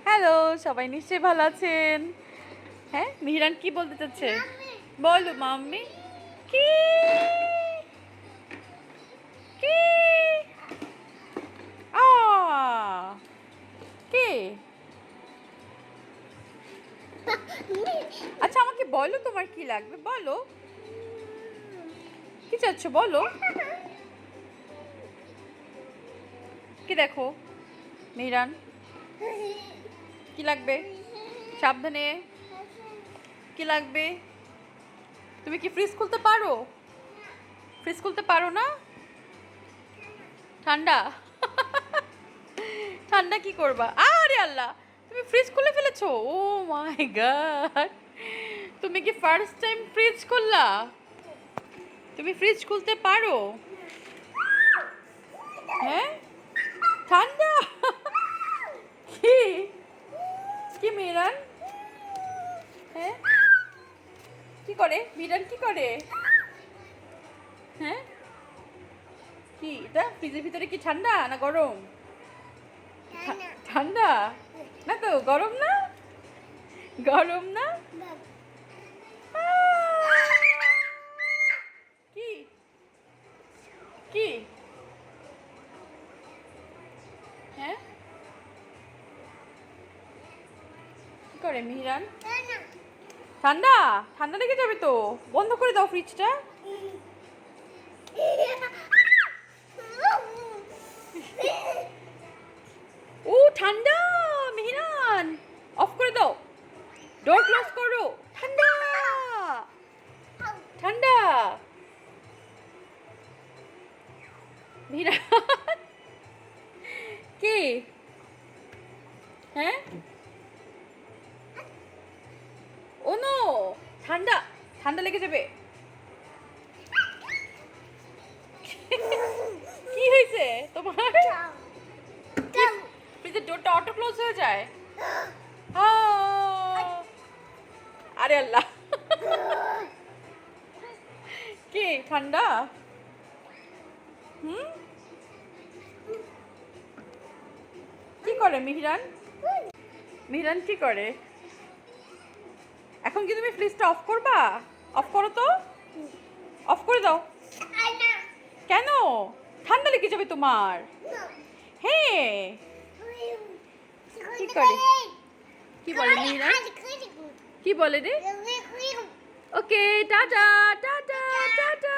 Hello, সবাই নিশ্চয়ই ভালো আছেন। হ্যাঁ, মিহিরান কি বলতে চাচ্ছে? বলো মাম্মি। কি কি আ কে? আচ্ছা, আমাকে বলো তোমার কি লাগবে, বলো। কি চাচ্ছ বলো। কি দেখো মিহিরান, কি লাগবে? সাবধানে। কি লাগবে? তুমি কি ফ্রিজ খুলতে পারো? ফ্রিজ খুলতে পারো না? ঠান্ডা? ঠান্ডা কি করবা? আরে আল্লাহ, তুমি ফ্রিজ খুলে ফেলেছো? ও মাই গড, তুমি কি ফার্স্ট টাইম ফ্রিজ খুললা? তুমি ফ্রিজ খুলতে পারো? হ্যাঁ, ঠান্ডা? কি কি মিরান? হ্যাঁ, কি করে মিরান, কি করে? হ্যাঁ, কি এটা? ফ্রিজের ভিতরে কি ঠান্ডা না গরম? ঠান্ডা না তো, গরম না? গরম না? কি কি হ্যাঁ, কি করে মিহিরান? ঠান্ডা? ঠান্ডা লেগে যাবে তো, বন্ধ করে দাও ফ্রিজটা। ও ঠান্ডা মিহিরান, অফ করে দাও, ডোর ক্লোজ করো। ঠান্ডা ঠান্ডা মিহিরান। কি? হ্যাঁ, ও নো, ঠান্ডা, ঠান্ডা লেগে যাবে। কি হয়েছে তোমার? ফ্রিজের ডোরটা অটো ক্লোজ হয়ে যায়? আরে আল্লাহ, কি ঠান্ডা? হুম, কি করে মিহিরান? মিহিরান কি করে? এখন কি তুমি ফ্রিজটা অফ করবা? অফ করো তো, অফ করে দাও। কেন? ঠান্ডা লেগে যাবে তোমার। হ্যাঁ, কি করে? কি বলে মিহিরান? কি বলে রে? ওকে, টাটা টাটা টাটা।